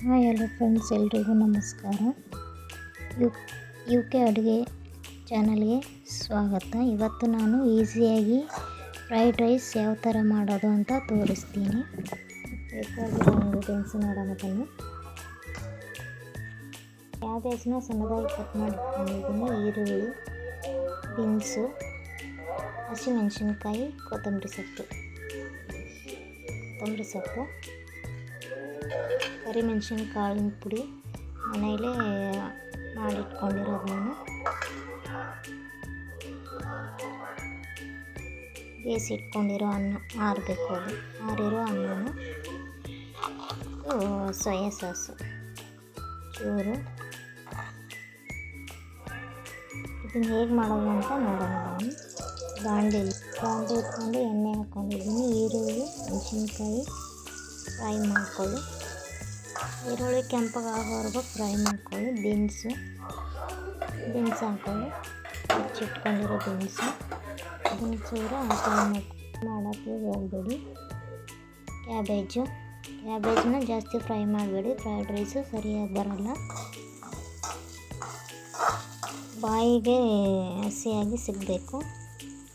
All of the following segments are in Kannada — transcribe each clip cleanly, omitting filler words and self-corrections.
ಹಾಯ್ ಹಲೋ ಫ್ರೆಂಡ್ಸ್, ಎಲ್ರಿಗೂ ನಮಸ್ಕಾರ. ಯು ಕೆ ಅಡುಗೆ ಚಾನಲ್ಗೆ ಸ್ವಾಗತ. ಇವತ್ತು ನಾನು ಈಸಿಯಾಗಿ ಫ್ರೈಡ್ ರೈಸ್ ಯಾವ ಥರ ಮಾಡೋದು ಅಂತ ತೋರಿಸ್ತೀನಿ. ಬೇಕಾಗಿರೋ ಇಂಗ್ರೀಡಿಯೆಂಟ್ಸ್ ನೋಡೋಣ ಬನ್ನಿ. ಕ್ಯಾಬೇಜ್ನ ಸಣ್ಣದಾಗಿ ಕಟ್ ಮಾಡಿಟ್ಕೊಂಡಿದ್ದೀನಿ, ಈರುಳ್ಳಿ, ಬೀನ್ಸು, ಹಸಿಮೆಣಸಿನ್ಕಾಯಿ, ಕೊತ್ತಂಬರಿ ಸೊಪ್ಪು, ಕರಿಮೆಣಸಿನಕಾಳಿನ ಪುಡಿ ಮನೆಯಲ್ಲೇ ಮಾಡಿಟ್ಕೊಂಡಿರೋದು ನಾನು. ಬೇಯಿಸಿಟ್ಕೊಂಡಿರೋ ಅನ್ನ, ಆರಿರೋ ಅನ್ನನ, ಸೋಯಾ ಸಾಸು ಚೂರು. ಇದನ್ನು ಹೇಗೆ ಮಾಡೋದು ಅಂತ ನೋಡೋಣ ಬನ್ನಿ. ಬಾಂಡೆ ಇಟ್ಕೊಂಡು ಎಣ್ಣೆ ಹಾಕ್ಕೊಂಡಿದ್ದೀನಿ. ಈರುಳ್ಳಿ, ಮೆಣಸಿನ್ಕಾಯಿ ಫ್ರೈ ಮಾಡ್ಕೊಳ್ಳಿ. ಈರುಳ್ಳಿ ಕೆಂಪಗಾಗೋವರೆಗೂ ಫ್ರೈ ಮಾಡ್ಕೊಳ್ಳಿ. ಬೀನ್ಸ್ ಹಾಕ್ಕೊಳ್ಳಿ, ಹೆಚ್ಚಿಟ್ಕೊಂಡಿರೋ ಬೀನ್ಸು ಚೂರ ಫ್ರೈ ಮಾಡೋಕ್ಕೆ ಹೋಗ್ಬೇಡಿ. ಕ್ಯಾಬೇಜ್ನ ಜಾಸ್ತಿ ಫ್ರೈ ಮಾಡಬೇಡಿ, ಫ್ರೈಡ್ ರೈಸು ಸರಿಯಾಗಿ ಬರೋಲ್ಲ. ಬಾಯಿಗೆ ಹಸಿಯಾಗಿ ಸಿಗಬೇಕು.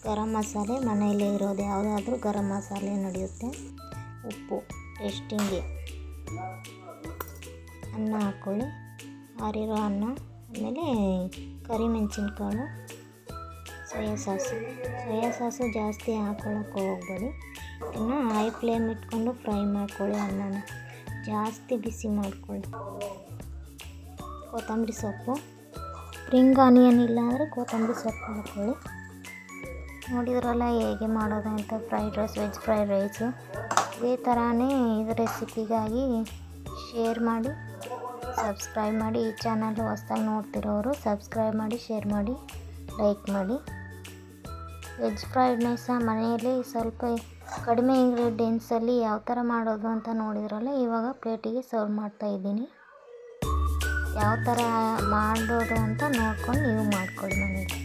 ಗರಂ ಮಸಾಲೆ ಮನೆಯಲ್ಲೇ ಇರೋದು ಯಾವುದಾದ್ರೂ ಗರಂ ಮಸಾಲೆ ನಡೆಯುತ್ತೆ. ಉಪ್ಪು ಟೇಸ್ಟಿಂಗ್ಗೆ. ಅನ್ನ ಹಾಕ್ಕೊಳ್ಳಿ, ಆರಿರೋ ಅನ್ನ. ಆಮೇಲೆ ಕರಿಮೆಣಸಿನ್ಕಾಳು, ಸೋಯಾ ಸಾಸು ಜಾಸ್ತಿ ಹಾಕ್ಕೊಳ್ಳೋಕ್ಕೆ ಹೋಗ್ಬೇಡಿ. ಇನ್ನು ಹೈ ಫ್ಲೇಮ್ ಇಟ್ಕೊಂಡು ಫ್ರೈ ಮಾಡ್ಕೊಳ್ಳಿ. ಅನ್ನನ ಜಾಸ್ತಿ ಬಿಸಿ ಮಾಡ್ಕೊಳ್ಳಿ. ಕೊತ್ತಂಬರಿ ಸೊಪ್ಪು, ಸ್ಪ್ರಿಂಗ್ ಆನಿಯನ್ ಇಲ್ಲ ಅಂದರೆ ಕೊತ್ತಂಬರಿ ಸೊಪ್ಪು ಹಾಕ್ಕೊಳ್ಳಿ. ನೋಡಿದ್ರಲ್ಲ ಹೇಗೆ ಮಾಡೋದು ಅಂತ ವೆಜ್ ಫ್ರೈಡ್ ರೈಸು. ಇದೇ ಥರನೇ ಇದು ರೆಸಿಪಿಗಾಗಿ ಶೇರ್ ಮಾಡಿ, ಸಬ್ಸ್ಕ್ರೈಬ್ ಮಾಡಿ. ಈ ಚಾನಲ್ ಹೊಸ್ದಾಗಿ ನೋಡ್ತಿರೋರು ಸಬ್ಸ್ಕ್ರೈಬ್ ಮಾಡಿ, ಶೇರ್ ಮಾಡಿ, ಲೈಕ್ ಮಾಡಿ. ವೆಜ್ ಫ್ರೈಡ್ ರೈಸ ಮನೆಯಲ್ಲಿ ಸ್ವಲ್ಪ ಕಡಿಮೆ ಇಂಗ್ರೀಡಿಯೆಂಟ್ಸಲ್ಲಿ ಯಾವ ಥರ ಮಾಡೋದು ಅಂತ ನೋಡಿದ್ರಲ್ಲ. ಇವಾಗ ಪ್ಲೇಟಿಗೆ ಸರ್ವ್ ಮಾಡ್ತಾಯಿದ್ದೀನಿ. ಯಾವ ಥರ ಮಾಡೋದು ಅಂತ ನೋಡ್ಕೊಂಡು ನೀವು ಮಾಡ್ಕೊಳ್ಳಿ ಮನೆಯಲ್ಲಿ.